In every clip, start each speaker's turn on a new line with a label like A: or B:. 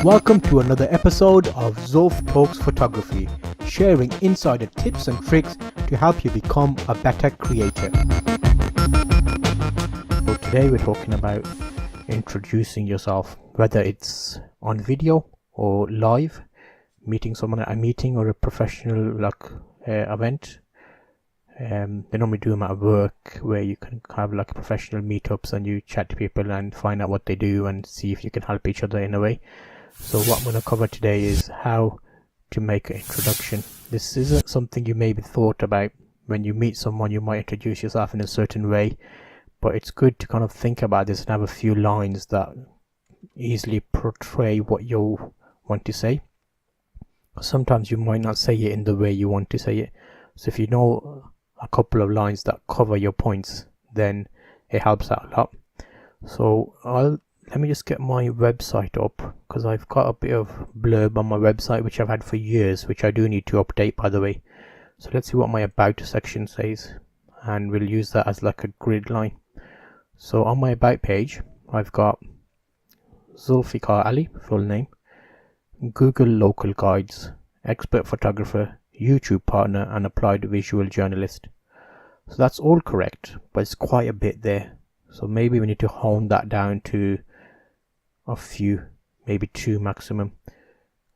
A: Welcome to another episode of Zulf Talks Photography, sharing insider tips and tricks to help you become a better creator. So today we're talking about introducing yourself, whether it's on video or live, meeting someone at a meeting or a professional event. They normally do them at work, where you can have like professional meetups and you chat to people and find out what they do and see if you can help each other in a way. So what I'm going to cover today is how to make an introduction. This isn't something you maybe thought about. When you meet someone, you might introduce yourself in a certain way, but it's good to kind of think about this and have a few lines that easily portray what you want to say. Sometimes you might not say it in the way you want to say it. So if you know a couple of lines that cover your points, then it helps out a lot. So let me just get my website up, because I've got a bit of blurb on my website which I've had for years, which I do need to update, by the way. So let's see what my about section says, and we'll use that as like a grid line. So on my about page, I've got Zulfikar Ali, full name, Google local guides, expert photographer, YouTube partner, and applied visual journalist. So that's all correct, but it's quite a bit there. So maybe we need to hone that down to a few, maybe two maximum,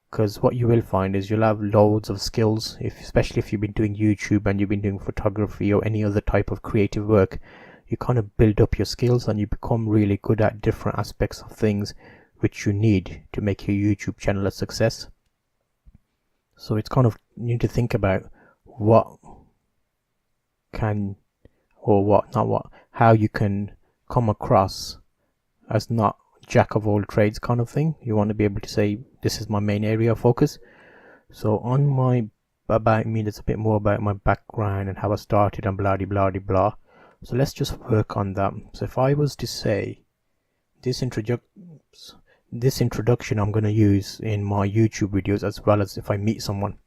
A: because what you will find is you'll have loads of skills, especially if you've been doing YouTube and you've been doing photography or any other type of creative work. You kind of build up your skills and you become really good at different aspects of things which you need to make your YouTube channel a success. So it's kind of, you need to think about how you can come across as not jack of all trades kind of thing. You want to be able to say, this is my main area of focus. So on my about me, there's a bit more about my background and how I started and blah blah blah blah. So let's just work on that. So if I was to say this introduction I'm going to use in my YouTube videos, as well as if I meet someone.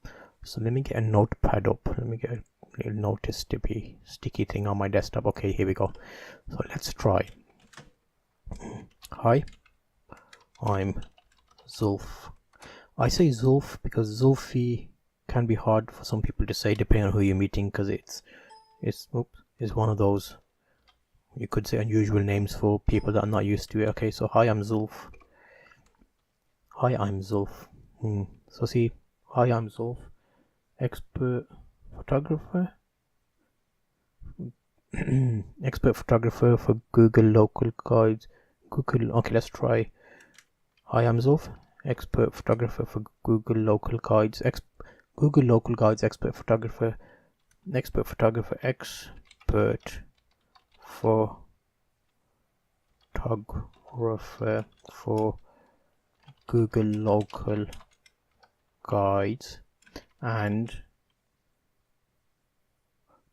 A: So let me get a notepad up. Let me get a little notice sticky thing on my desktop. Okay, here we go. So let's try. Hi, I'm Zulf. I say Zulf because Zulfi can be hard for some people to say depending on who you're meeting, because it's one of those, you could say, unusual names for people that are not used to it. Okay, so hi, I'm Zulf. Hi, I'm Zulf. So see, hi, I'm Zulf, expert photographer. Expert photographer for Google local guides. Okay, let's try. Hi, I'm Zulf, expert photographer for Google local guides. Google local guides, expert photographer for Google local guides, and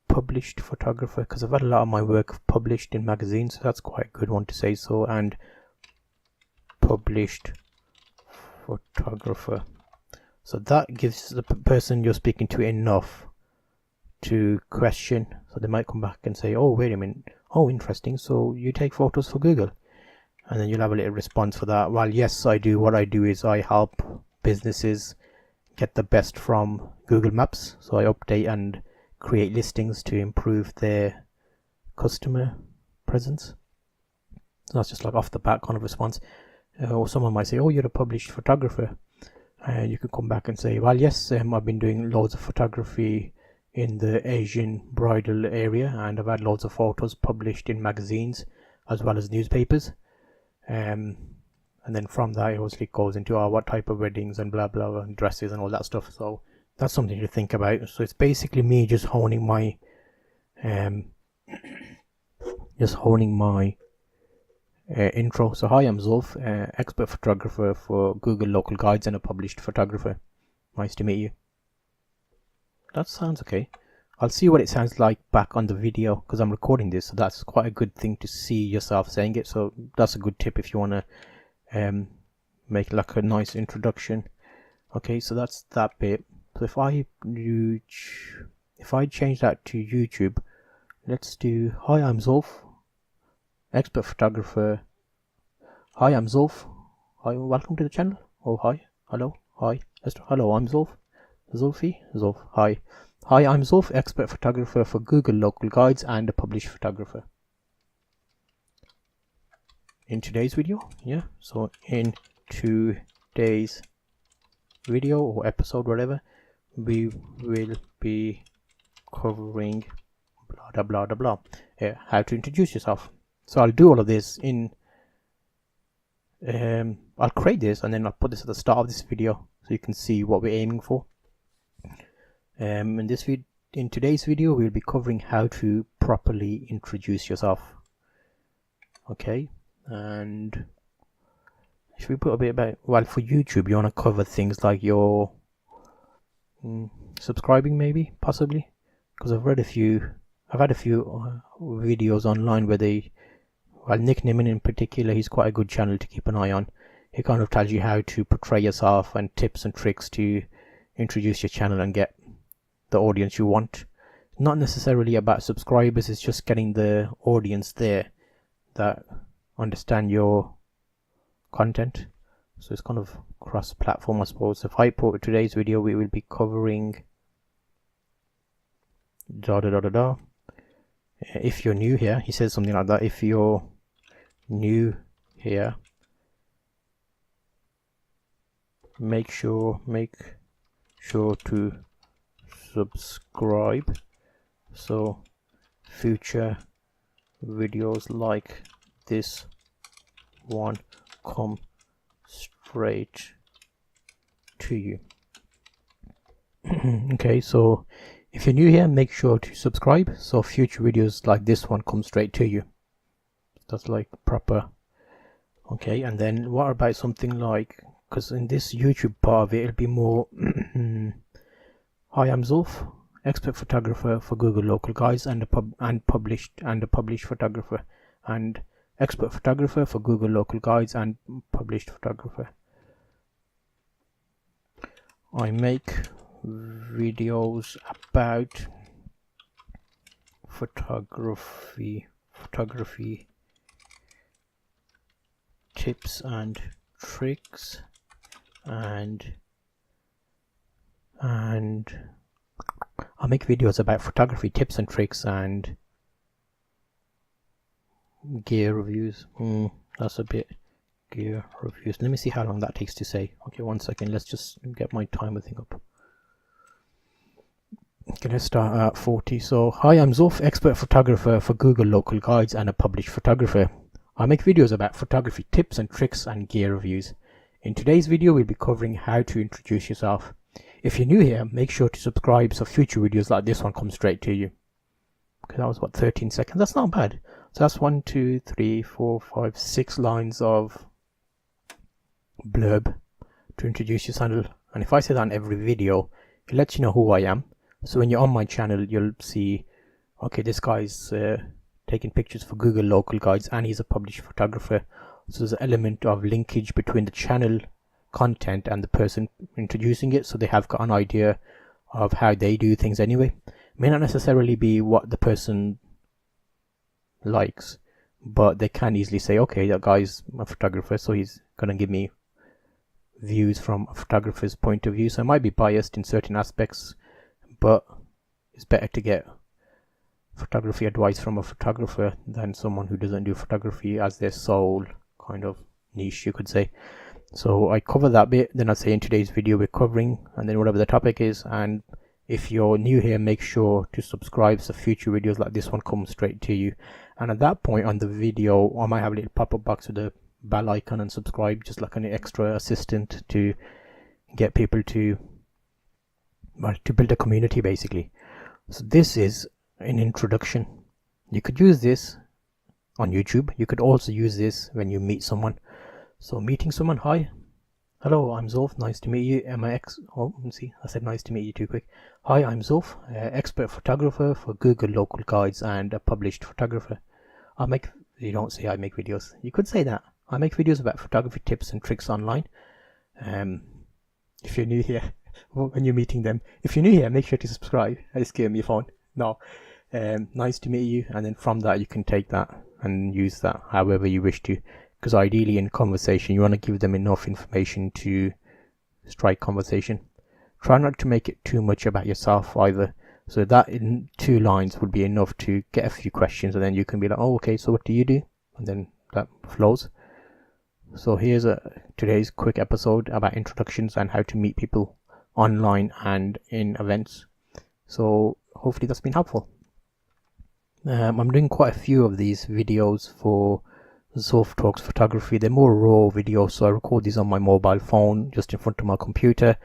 A: published photographer, because I've had a lot of my work published in magazines, so that's quite a good one to say. So, and published photographer. So that gives the person you're speaking to enough to question. So they might come back and say, oh, wait a minute, oh, interesting, so you take photos for Google? And then you'll have a little response for that. Well, yes, I do. What I do is I help businesses get the best from Google Maps. So I update and create listings to improve their customer presence. So that's just like off the bat kind of response. Or someone might say, oh, you're a published photographer. And you could come back and say, well, yes, I've been doing loads of photography in the Asian bridal area, and I've had loads of photos published in magazines as well as newspapers. And then from that, it obviously goes into what type of weddings and blah blah and dresses and all that stuff. So that's something to think about. So it's basically me just honing my intro. So hi, I'm Zulf, expert photographer for Google local guides and a published photographer. Nice to meet you. That sounds okay. I'll see what it sounds like back on the video, because I'm recording this, so that's quite a good thing to see yourself saying it. So that's a good tip if you want to make like a nice introduction. Okay, so that's that bit. So if I change that to YouTube, let's do hi, I'm Zulf, expert photographer. Hi, I'm Zulf. Hi, welcome to the channel. Oh, hi. Hello. Hi. Hello, I'm Zulf. Zulf. Hi. Hi, I'm Zulf, expert photographer for Google Local Guides and a published photographer. In today's video, in today's video or episode, whatever, we will be covering blah blah blah blah, how to introduce yourself. So I'll do all of this in I'll create this and then I'll put this at the start of this video so you can see what we're aiming for. In today's video we'll be covering how to properly introduce yourself. Okay, and should we put a bit about, well, for YouTube you want to cover things like your subscribing, maybe, possibly, because I've had a few videos online where Nick Nimmin in particular, he's quite a good channel to keep an eye on. He kind of tells you how to portray yourself and tips and tricks to introduce your channel and get the audience you want. Not necessarily about subscribers, it's just getting the audience there that understand your content. So it's kind of cross-platform, I suppose. If I put today's video, we will be covering if you're new here, he says something like that. If you're new here, make sure to subscribe so future videos like this one come straight to you. Okay, so if you're new here, make sure to subscribe so future videos like this one come straight to you. That's like proper. Okay, and then what about something like, because in this YouTube part of it, it'll be more hi, I'm Zulf, expert photographer for Google Local Guides and a published photographer, and expert photographer for Google Local Guides and published photographer. I make videos about photography tips and tricks and I make videos about photography tips and tricks and gear reviews. That's a bit gear reviews. Let me see how long that takes to say. Okay, 1 second, let's just get my timer thing up. Okay, let's start at 40. So, hi, I'm Zulf, expert photographer for Google Local Guides and a published photographer. I make videos about photography tips and tricks and gear reviews. In today's video, we'll be covering how to introduce yourself. If you're new here, make sure to subscribe so future videos like this one come straight to you. Okay, that was what, 13 seconds? That's not bad. So that's 1, 2, 3, 4, 5, 6 lines of blurb to introduce your channel. And if I say that in every video, it lets you know who I am. So when you're on my channel, you'll see, okay, this guy's taking pictures for Google Local Guides and he's a published photographer. So there's an element of linkage between the channel content and the person introducing it, so they have got an idea of how they do things anyway. May not necessarily be what the person likes, but they can easily say, okay, that guy's a photographer, so he's gonna give me views from a photographer's point of view. So I might be biased in certain aspects, but it's better to get photography advice from a photographer than someone who doesn't do photography as their sole kind of niche, you could say. So I cover that bit, then I say in today's video we're covering, and then whatever the topic is. And if you're new here, make sure to subscribe so future videos like this one come straight to you. And at that point on the video, I might have a little pop-up box with a bell icon and subscribe, just like an extra assistant to get people to build a community, basically. So this is an introduction. You could use this on YouTube. You could also use this when you meet someone. So meeting someone, hi, hello, I'm Zulf, nice to meet you. I said nice to meet you too quick. Hi, I'm Zulf, expert photographer for Google Local Guides and a published photographer. You don't say I make videos. You could say that. I make videos about photography tips and tricks online. If you're new here, when you're meeting them, if you're new here, make sure to subscribe. I just gave me your phone. No. Nice to meet you. And then from that, you can take that and use that however you wish to. because ideally in conversation you want to give them enough information to strike conversation. Try not to make it too much about yourself either, so that in 2 lines would be enough to get a few questions, and then you can be like, oh okay, so what do you do, and then that flows. So here's today's quick episode about introductions and how to meet people online and in events. So hopefully that's been helpful. I'm doing quite a few of these videos for Zulf Talks Photography. They're more raw videos, so I record these on my mobile phone just in front of my computer,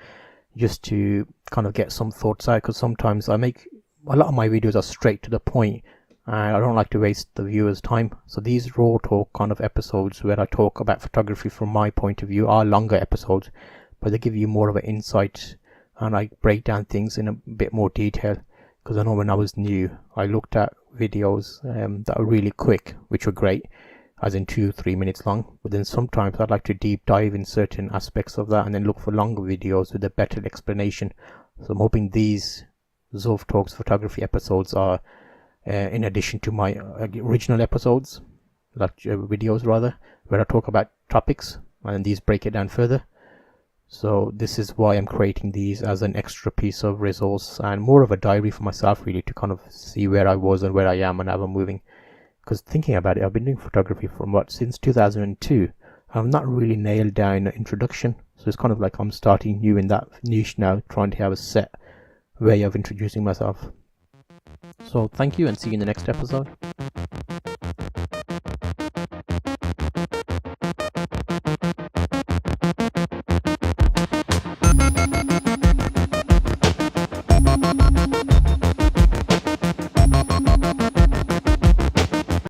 A: just to kind of get some thoughts out, because sometimes I make a lot of my videos are straight to the point and I don't like to waste the viewers' time. So these raw talk kind of episodes where I talk about photography from my point of view are longer episodes, but they give you more of an insight and I break down things in a bit more detail, because I know when I was new I looked at videos that were really quick, which were great, as in 2-3 minutes long, but then sometimes I'd like to deep dive in certain aspects of that and then look for longer videos with a better explanation. So I'm hoping these Zulf Talks Photography episodes are in addition to my original episodes, like videos rather, where I talk about topics, and these break it down further. So this is why I'm creating these as an extra piece of resource and more of a diary for myself, really, to kind of see where I was and where I am and how I'm moving. Because thinking about it, I've been doing photography from since 2002. I've not really nailed down an introduction, so it's kind of like I'm starting new in that niche now, trying to have a set way of introducing myself. So thank you, and see you in the next episode.